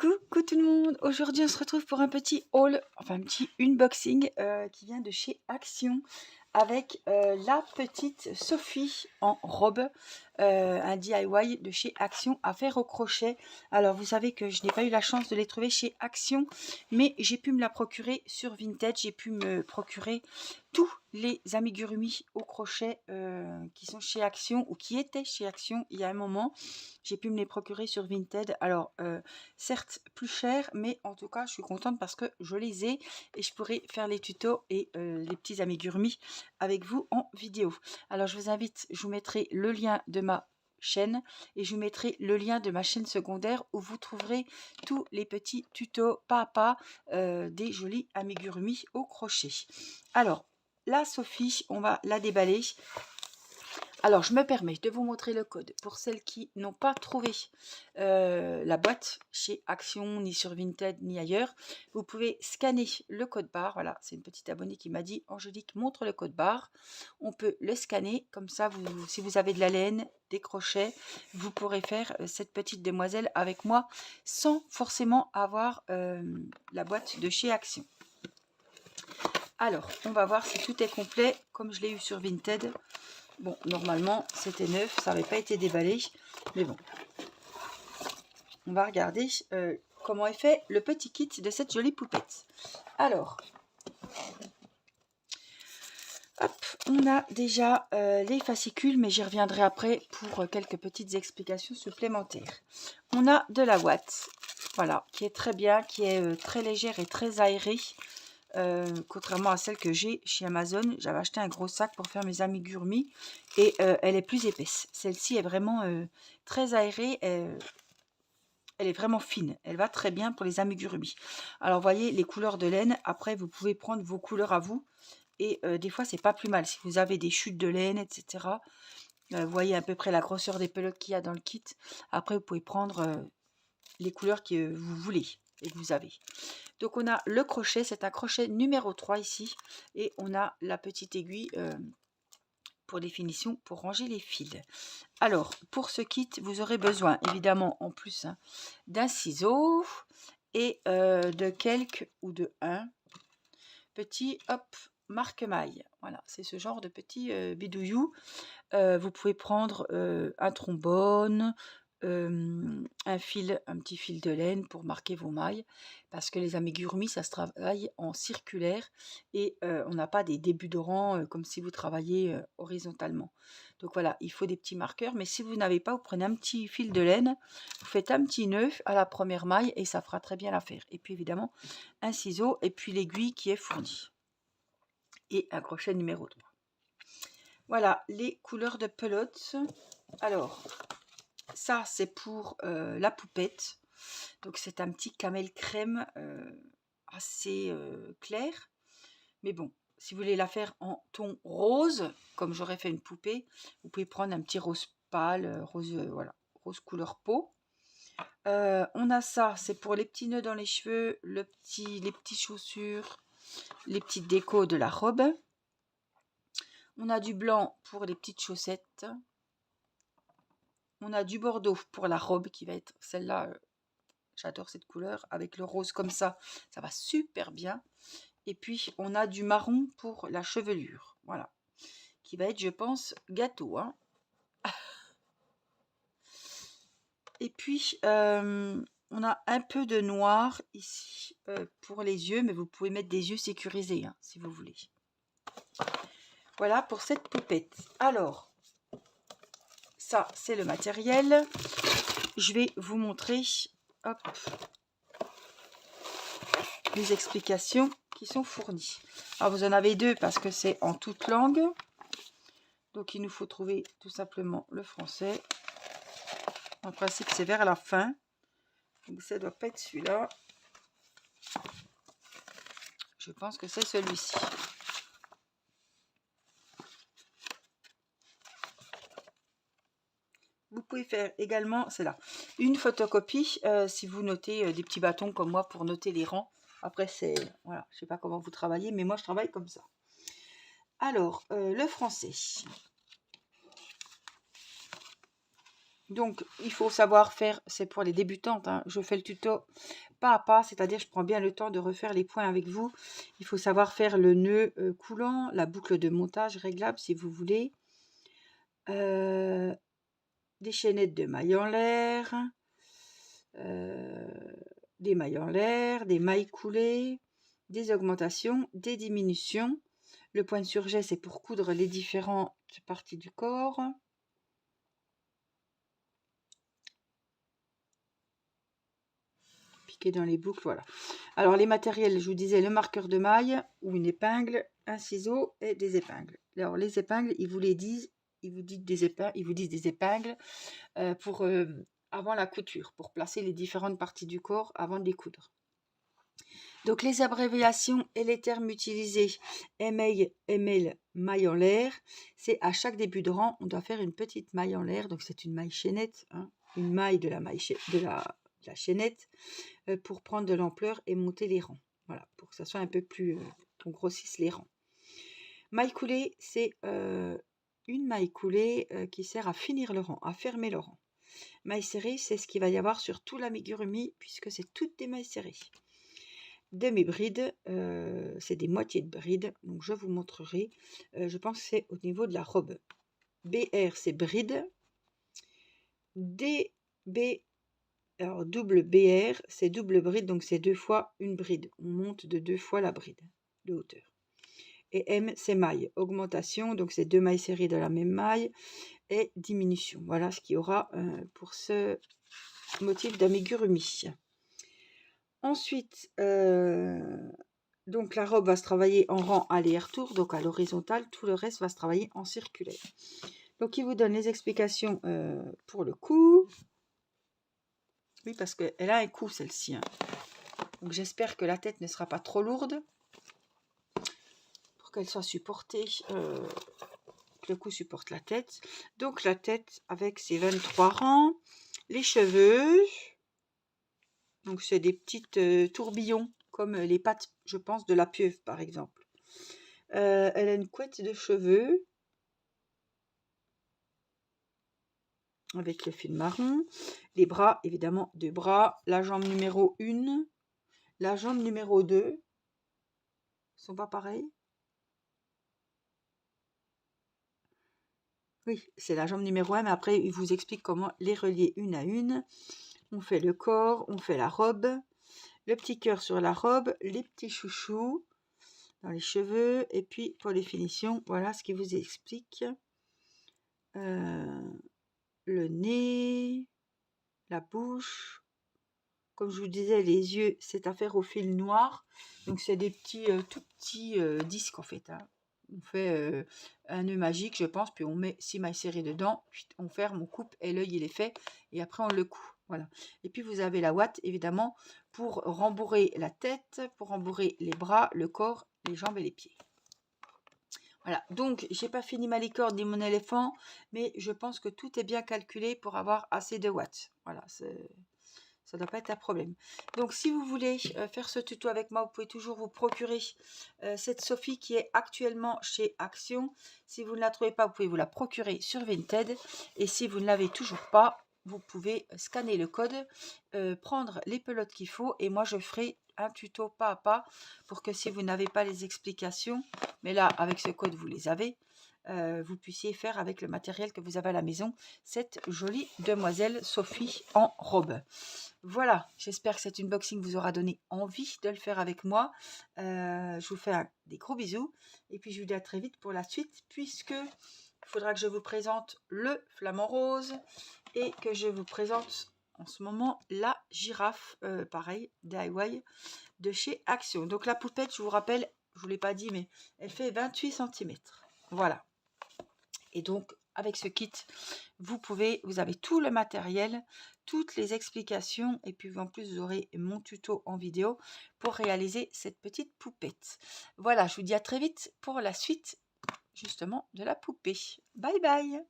Coucou tout le monde, aujourd'hui on se retrouve pour un petit haul, enfin un petit unboxing qui vient de chez Action avec la petite Sophie en robe, un DIY de chez Action à faire au crochet. Alors vous savez que je n'ai pas eu la chance de les trouver chez Action, mais j'ai pu me la procurer sur Vinted, j'ai pu me procurer tous les amigurumi au crochet qui sont chez Action ou qui étaient chez Action il y a un moment. J'ai pu me les procurer sur Vinted. Alors, certes plus cher, mais en tout cas, je suis contente parce que je les ai et je pourrai faire les tutos et les petits amigurumi avec vous en vidéo. Alors, je vous invite, je vous mettrai le lien de ma chaîne et je vous mettrai le lien de ma chaîne secondaire où vous trouverez tous les petits tutos pas à pas des jolis amigurumi au crochet. Alors, la Sophie, on va la déballer. Alors, je me permets de vous montrer le code pour celles qui n'ont pas trouvé la boîte chez Action, ni sur Vinted, ni ailleurs. Vous pouvez scanner le code barre. Voilà, c'est une petite abonnée qui m'a dit « Angélique, montre le code barre ». On peut le scanner. Comme ça, si vous avez de la laine, des crochets, vous pourrez faire cette petite demoiselle avec moi sans forcément avoir la boîte de chez Action. Alors, on va voir si tout est complet, comme je l'ai eu sur Vinted. Bon, normalement, c'était neuf, ça n'avait pas été déballé. Mais bon, on va regarder comment est fait le petit kit de cette jolie poupette. Alors, hop, on a déjà les fascicules, mais j'y reviendrai après pour quelques petites explications supplémentaires. On a de la ouate, voilà, qui est très bien, qui est très légère et très aérée. Contrairement à celle que j'ai chez Amazon, j'avais acheté un gros sac pour faire mes amigurumi et elle est plus épaisse. Celle-ci est vraiment très aérée, elle est vraiment fine, elle va très bien pour les amigurumi. Alors vous voyez les couleurs de laine, après vous pouvez prendre vos couleurs à vous et des fois c'est pas plus mal si vous avez des chutes de laine, etc. Vous voyez à peu près la grosseur des pelotes qu'il y a dans le kit. Après vous pouvez prendre les couleurs que vous voulez et que vous avez. Donc on a le crochet, c'est un crochet numéro 3 ici, et on a la petite aiguille pour définition pour ranger les fils. Alors pour ce kit, vous aurez besoin évidemment en plus d'un ciseau et de quelques ou de un petit marque-maille. Voilà, c'est ce genre de petit bidouillou. Vous pouvez prendre un trombone, un petit fil de laine pour marquer vos mailles, parce que les amigurumi, ça se travaille en circulaire et on n'a pas des débuts de rang comme si vous travaillez horizontalement. Donc voilà, il faut des petits marqueurs, mais si vous n'avez pas, vous prenez un petit fil de laine, vous faites un petit nœud à la première maille et ça fera très bien l'affaire. Et puis évidemment, un ciseau et puis l'aiguille qui est fournie. Et un crochet numéro 3. Voilà les couleurs de pelote. Alors, ça c'est pour la poupette. Donc c'est un petit camel crème assez clair. Mais bon, si vous voulez la faire en ton rose, comme j'aurais fait une poupée, vous pouvez prendre un petit rose pâle, rose, voilà, rose couleur peau. On a ça, c'est pour les petits nœuds dans les cheveux, les petites chaussures, les petites décos de la robe. On a du blanc pour les petites chaussettes. On a du bordeaux pour la robe qui va être celle-là. J'adore cette couleur avec le rose comme ça. Ça va super bien. Et puis, on a du marron pour la chevelure. Voilà. Qui va être, je pense, gâteau. Hein. Et puis, on a un peu de noir ici pour les yeux. Mais vous pouvez mettre des yeux sécurisés hein, si vous voulez. Voilà pour cette poupette. Alors, ça, c'est le matériel. Je vais vous montrer hop, les explications qui sont fournies. Alors, vous en avez deux parce que c'est en toute langue. Donc, il nous faut trouver tout simplement le français. En principe, c'est vers la fin. Donc, ça ne doit pas être celui-là. Je pense que c'est celui-ci. Vous pouvez faire également, c'est là, une photocopie si vous notez des petits bâtons comme moi pour noter les rangs. Après, c'est, voilà, je ne sais pas comment vous travaillez, mais moi, je travaille comme ça. Alors, le français. Donc, il faut savoir faire, c'est pour les débutantes, hein, je fais le tuto pas à pas, c'est-à-dire je prends bien le temps de refaire les points avec vous. Il faut savoir faire le nœud coulant, la boucle de montage réglable si vous voulez, des chaînettes de mailles en l'air, des mailles en l'air, des mailles coulées, des augmentations, des diminutions. Le point de surjet, c'est pour coudre les différentes parties du corps. Piquer dans les boucles, voilà. Alors les matériels, je vous disais le marqueur de maille ou une épingle, un ciseau et des épingles. Alors les épingles, ils vous les disent, ils vous disent des épingles pour avant la couture, pour placer les différentes parties du corps avant de les coudre. Donc les abréviations et les termes utilisés, email, maille en l'air, c'est à chaque début de rang, on doit faire une petite maille en l'air, donc c'est une maille chaînette, hein, une maille de la chaînette pour prendre de l'ampleur et monter les rangs. Voilà, pour que ça soit un peu plus, qu'on grossisse les rangs. Maille coulée, c'est une maille coulée qui sert à finir le rang, à fermer le rang. Maille serrée, c'est ce qu'il va y avoir sur tout l'amigurumi, puisque c'est toutes des mailles serrées. Demi-bride, c'est des moitiés de bride, donc je vous montrerai. Je pense que c'est au niveau de la robe. BR, c'est bride. DB, alors double BR, c'est double bride, donc c'est 2 fois une bride. On monte de 2 fois la bride de hauteur. Et M, c'est maille. Augmentation, donc c'est 2 mailles serrées de la même maille. Et diminution. Voilà ce qu'il y aura pour ce motif d'amigurumi. Ensuite, donc la robe va se travailler en rang aller-retour, donc à l'horizontale. Tout le reste va se travailler en circulaire. Donc il vous donne les explications pour le cou. Oui, parce qu'elle a un cou celle-ci. Hein. Donc j'espère que la tête ne sera pas trop lourde. Pour qu'elle soit supportée, que le cou supporte la tête. Donc la tête avec ses 23 rangs. Les cheveux. Donc c'est des petites tourbillons, comme les pattes, je pense, de la pieuvre par exemple. Elle a une couette de cheveux. Avec le fil marron. Les bras, évidemment, 2 bras. La jambe numéro 1. La jambe numéro 2. Ils sont pas pareils. Oui, c'est la jambe numéro 1, mais après, il vous explique comment les relier une à une. On fait le corps, on fait la robe. Le petit cœur sur la robe. Les petits chouchous dans les cheveux. Et puis, pour les finitions, voilà ce qu'il vous explique. Le nez, la bouche. Comme je vous disais, les yeux, c'est à faire au fil noir. Donc, c'est des petits, tout petits disques, en fait. Hein. On fait un nœud magique, je pense, puis on met 6 mailles serrées dedans. Puis on ferme, on coupe et l'œil, il est fait. Et après, on le coud. Voilà. Et puis, vous avez la ouate, évidemment, pour rembourrer la tête, pour rembourrer les bras, le corps, les jambes et les pieds. Voilà, donc j'ai pas fini ma licorne ni mon éléphant, mais je pense que tout est bien calculé pour avoir assez de watts. Voilà, ça ne doit pas être un problème. Donc si vous voulez faire ce tuto avec moi, vous pouvez toujours vous procurer cette Sophie qui est actuellement chez Action. Si vous ne la trouvez pas, vous pouvez vous la procurer sur Vinted. Et si vous ne l'avez toujours pas, vous pouvez scanner le code, prendre les pelotes qu'il faut et moi je ferai un tuto pas à pas pour que si vous n'avez pas les explications, mais là avec ce code vous les avez, vous puissiez faire avec le matériel que vous avez à la maison cette jolie demoiselle Sophie en robe. Voilà, j'espère que cet unboxing vous aura donné envie de le faire avec moi. Je vous fais des gros bisous et puis je vous dis à très vite pour la suite puisque il faudra que je vous présente le flamant rose et que je vous présente en ce moment la girafe, pareil, DIY de chez Action. Donc la poupette, je vous rappelle, je ne vous l'ai pas dit, mais elle fait 28 cm. Voilà. Et donc, avec ce kit, vous avez tout le matériel, toutes les explications, et puis en plus, vous aurez mon tuto en vidéo pour réaliser cette petite poupette. Voilà, je vous dis à très vite pour la suite, justement, de la poupée. Bye bye!